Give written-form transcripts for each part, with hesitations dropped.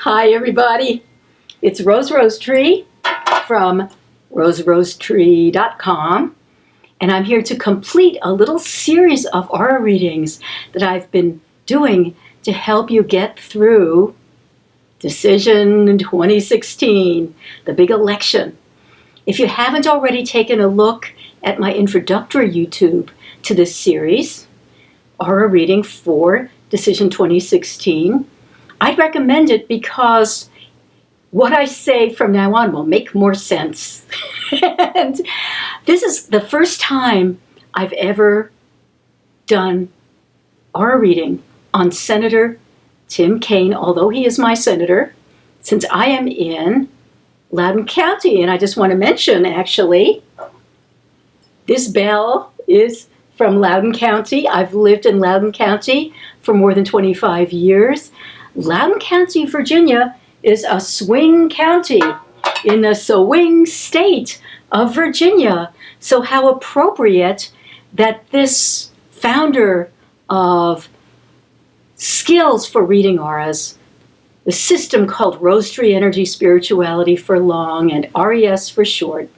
Hi everybody, it's Rosetree from rosetree.com, and I'm here to complete a little series of aura readings that I've been doing to help you get through Decision 2016, the big election. If you haven't already taken a look at my introductory YouTube to this series, aura reading for Decision 2016, I'd recommend it because what I say from now on will make more sense. And this is the first time I've ever done aura reading on Senator Tim Kaine, although he is my senator, since I am in Loudoun County. And I just want to mention, actually, this bell is from Loudoun County. I've lived in Loudoun County for more than 25 years. Loudoun County, Virginia is a swing county in the swing state of Virginia. So how appropriate that this founder of skills for reading auras, the system called Rosetree Energy Spirituality for long and RES for short,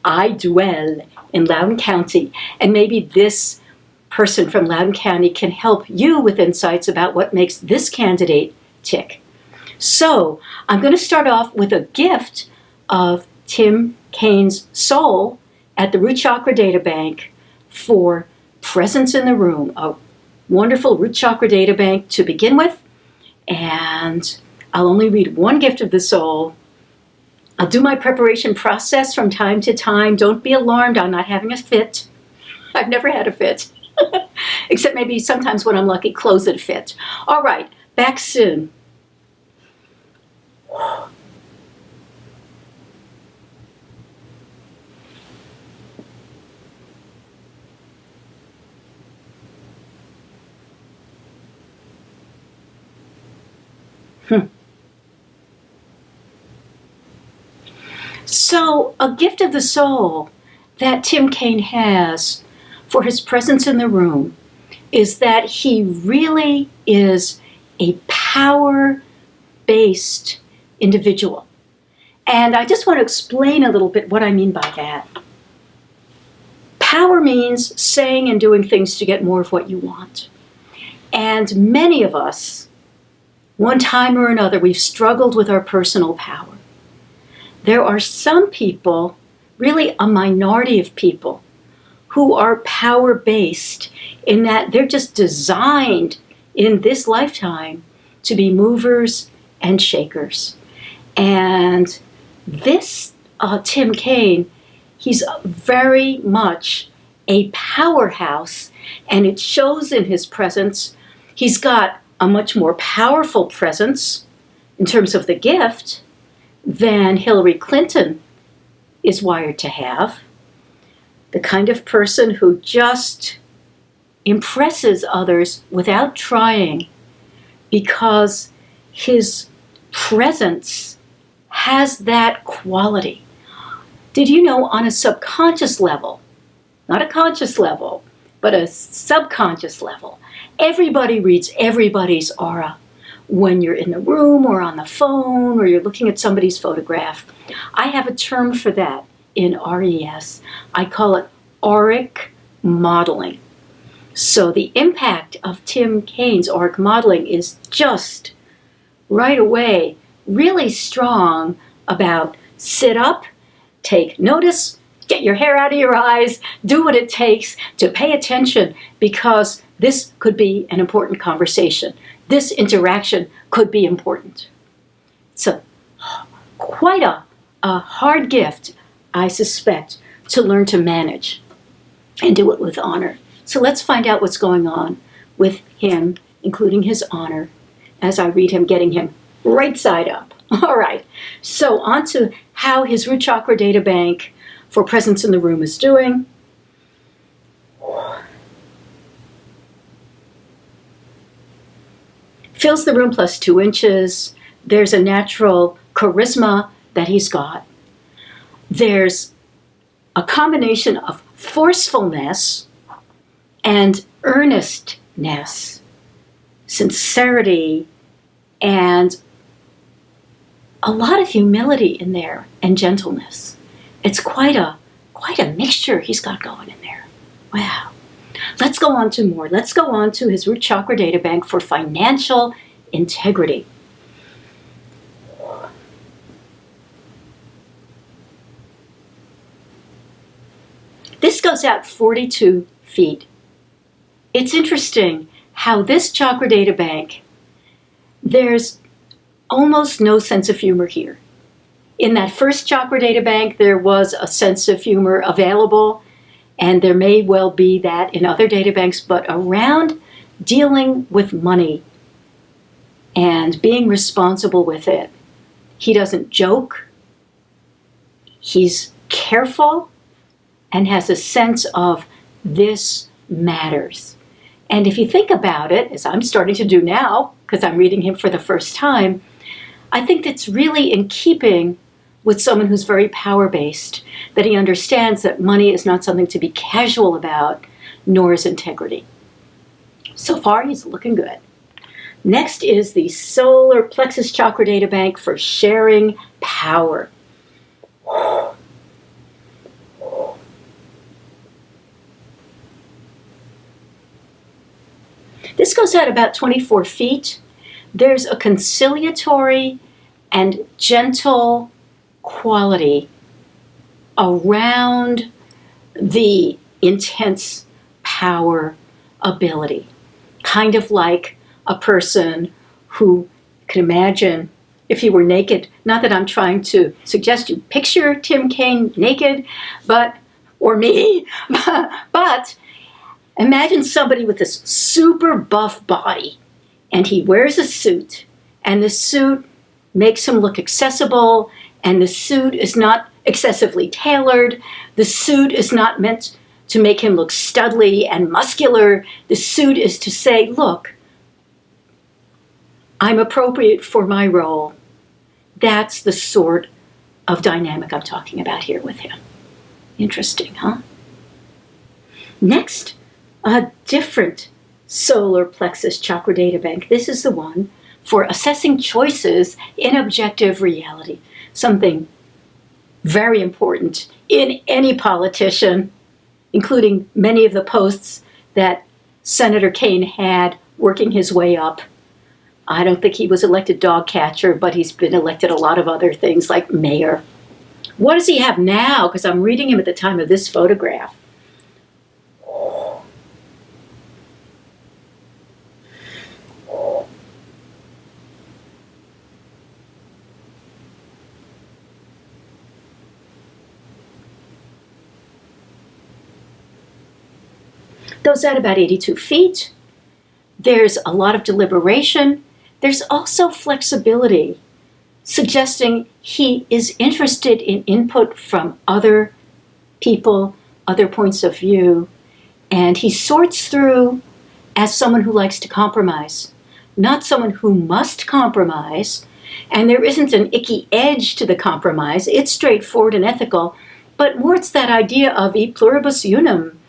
I dwell in Loudoun County, and maybe this person from Loudoun County can help you with insights about what makes this candidate tick. So I'm going to start off with a gift of Tim Kaine's soul at the Root Chakra Databank for presence in the room, a wonderful Root Chakra Databank to begin with, and I'll only read one gift of the soul. I'll do my preparation process from time to time. Don't be alarmed, I'm not having a fit. I've never had a fit. Except maybe sometimes when I'm lucky, clothes that fit. All right, back soon. So, a gift of the soul that Tim Kaine has for his presence in the room is that he really is a power-based individual. And I just want to explain a little bit what I mean by that. Power means saying and doing things to get more of what you want. And many of us, one time or another, we've struggled with our personal power. There are some people, really a minority of people, who are power-based in that they're just designed in this lifetime to be movers and shakers. And this Tim Kaine, he's very much a powerhouse, and it shows in his presence. He's got a much more powerful presence in terms of the gift than Hillary Clinton is wired to have. The kind of person who just impresses others without trying because his presence has that quality. Did you know on a subconscious level, not a conscious level, but a subconscious level, everybody reads everybody's aura when you're in the room or on the phone or you're looking at somebody's photograph? I have a term for that in RES. I call it auric modeling. So the impact of Tim Kaine's auric modeling is just right away really strong about sit up, take notice, get your hair out of your eyes, do what it takes to pay attention, because this could be an important conversation. This interaction could be important. So quite a hard gift, I suspect, to learn to manage and do it with honor. So let's find out what's going on with him, including his honor, as I read him, getting him right side up. All right, so on to how his Root Chakra Databank for presence in the room is doing. Fills the room plus 2 inches. There's a natural charisma that he's got. There's a combination of forcefulness and earnestness, sincerity, and a lot of humility in there and gentleness. It's quite a mixture he's got going in there. Wow. Let's go on to more. Let's go on to his root chakra databank for financial integrity. This goes out 42 feet. It's interesting how this chakra databank, there's almost no sense of humor here. In that first chakra databank, there was a sense of humor available, and there may well be that in other databanks, but around dealing with money and being responsible with it, he doesn't joke. He's careful and has a sense of this matters. And if you think about it, as I'm starting to do now, because I'm reading him for the first time, I think that's really in keeping with someone who's very power-based, that he understands that money is not something to be casual about, nor is integrity. So far, he's looking good. Next is the solar plexus chakra databank for sharing power. This goes out about 24 feet. There's a conciliatory and gentle quality around the intense power ability. Kind of like a person who can imagine if he were naked. Not that I'm trying to suggest you picture Tim Kaine naked, or me, but imagine somebody with this super buff body, and he wears a suit, and the suit makes him look accessible, and the suit is not excessively tailored. The suit is not meant to make him look studly and muscular. The suit is to say, look, I'm appropriate for my role. That's the sort of dynamic I'm talking about here with him. Interesting, huh? Next, a different solar plexus chakra databank. This is the one for assessing choices in objective reality. Something very important in any politician, including many of the posts that Senator Kaine had working his way up. I don't think he was elected dog catcher, but he's been elected a lot of other things like mayor. What does he have now? Because I'm reading him at the time of this photograph. Goes out about 82 feet. There's a lot of deliberation. There's also flexibility, suggesting he is interested in input from other people, other points of view, and he sorts through as someone who likes to compromise, not someone who must compromise, and there isn't an icky edge to the compromise. It's straightforward and ethical, but more it's that idea of e pluribus unum,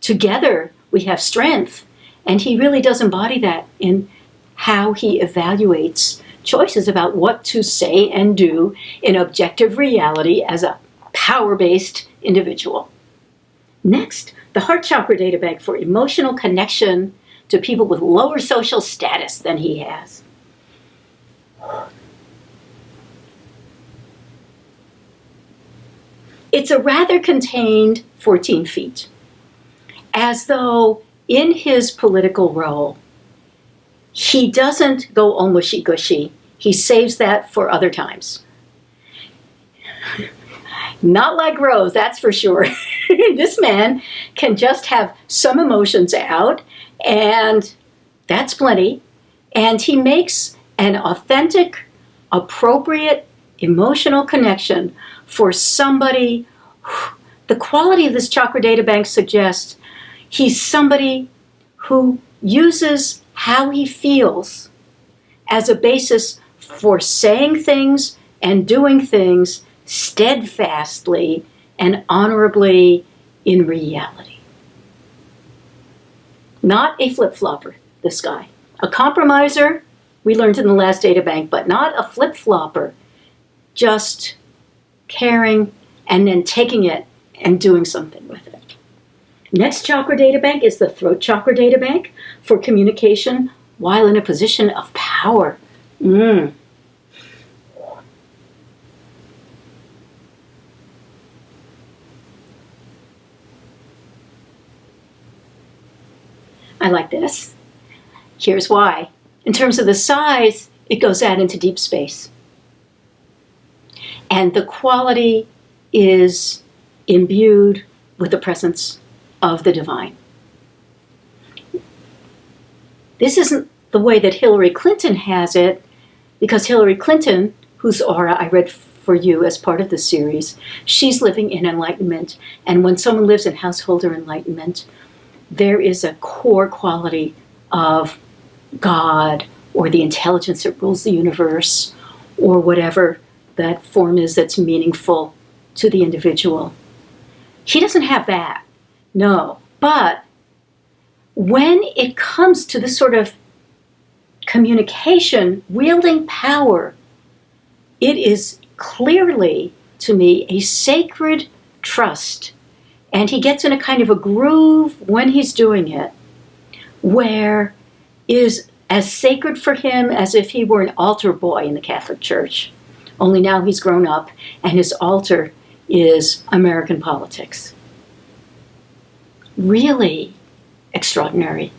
together we have strength. And he really does embody that in how he evaluates choices about what to say and do in objective reality as a power-based individual. Next, the heart chakra databank for emotional connection to people with lower social status than he has. It's a rather contained 14 feet, as though in his political role, he doesn't go all mushy-gushy. He saves that for other times. Not like Rose, that's for sure. This man can just have some emotions out, and that's plenty. And he makes an authentic, appropriate, emotional connection for somebody. The quality of this chakra databank suggests he's somebody who uses how he feels as a basis for saying things and doing things steadfastly and honorably in reality. Not a flip-flopper, this guy. A compromiser, we learned in the last data bank, but not a flip-flopper. Just caring and then taking it and doing something with it. Next chakra data bank is the throat chakra data bank for communication while in a position of power. I like this. Here's why. In terms of the size, it goes out into deep space. And the quality is imbued with the presence of the divine. This isn't the way that Hillary Clinton has it, because Hillary Clinton, whose aura I read for you as part of the series, she's living in enlightenment. And when someone lives in householder enlightenment, there is a core quality of God or the intelligence that rules the universe or whatever that form is that's meaningful to the individual. He doesn't have that, no. But when it comes to this sort of communication, wielding power, it is clearly, to me, a sacred trust. And he gets in a kind of a groove when he's doing it, where is as sacred for him as if he were an altar boy in the Catholic Church. Only now he's grown up, and his altar is American politics. Really extraordinary.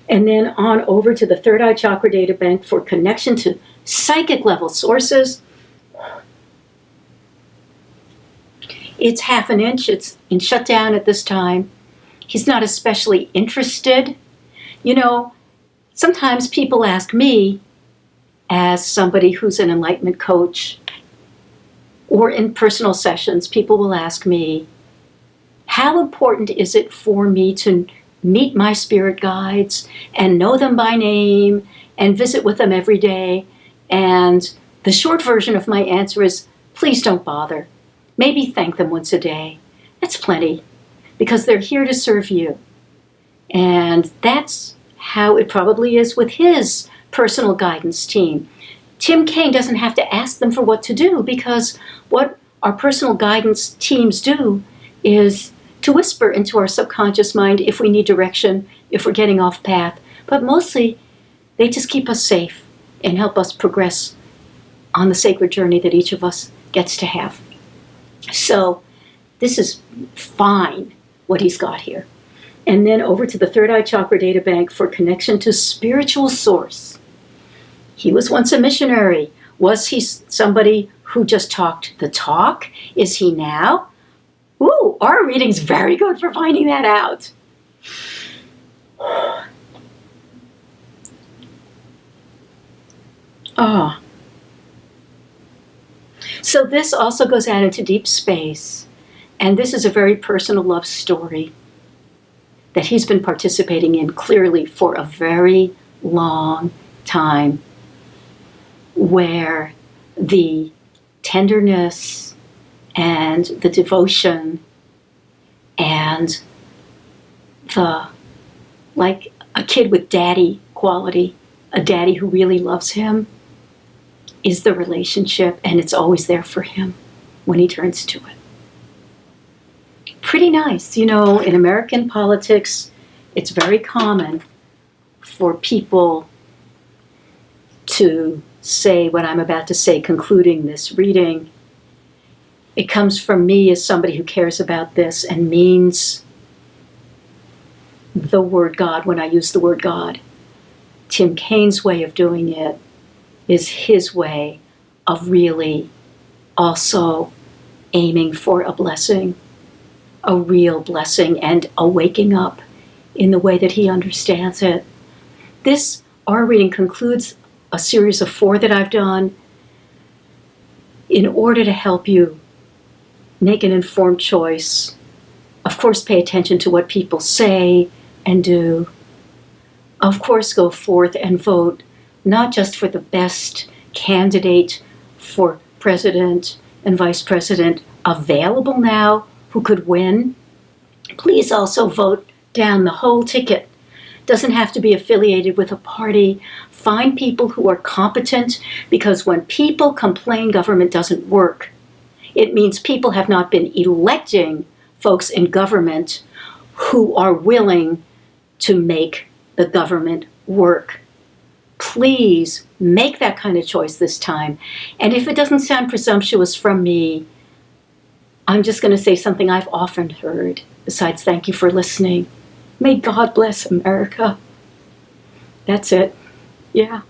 And then on over to the third eye chakra data bank for connection to psychic level sources. It's 1/2 inch. It's in shutdown at this time. He's not especially interested. You know, sometimes people ask me, as somebody who's an enlightenment coach, or in personal sessions, people will ask me, how important is it for me to meet my spirit guides and know them by name and visit with them every day? And the short version of my answer is, please don't bother. Maybe thank them once a day. That's plenty, because they're here to serve you. And that's how it probably is with his personal guidance team. Tim Kaine doesn't have to ask them for what to do, because what our personal guidance teams do is to whisper into our subconscious mind if we need direction, if we're getting off path. But mostly, they just keep us safe and help us progress on the sacred journey that each of us gets to have. So this is fine, what he's got here. And then over to the third eye chakra data bank for connection to spiritual source. He was once a missionary. Was he somebody who just talked the talk? Is he now? Ooh, our reading's very good for finding that out. Oh. So this also goes out into deep space. And this is a very personal love story that he's been participating in clearly for a very long time, where the tenderness and the devotion and the, like a kid with daddy quality, a daddy who really loves him, is the relationship, and it's always there for him when he turns to it. Pretty nice. You know, in American politics, it's very common for people to say what I'm about to say, concluding this reading. It comes from me as somebody who cares about this and means the word God when I use the word God. Tim Kaine's way of doing it is his way of really also aiming for a blessing, a real blessing, and a waking up in the way that he understands it. This, our reading concludes a series of 4 that I've done in order to help you make an informed choice. Of course, pay attention to what people say and do. Of course, go forth and vote, not just for the best candidate for president and vice president available now who could win. Please also vote down the whole ticket Doesn't have to be affiliated with a party. Find people who are competent, because when people complain government doesn't work, it means people have not been electing folks in government who are willing to make the government work. Please make that kind of choice this time. And if it doesn't sound presumptuous from me, I'm just going to say something I've often heard, besides thank you for listening. May God bless America. That's it. Yeah.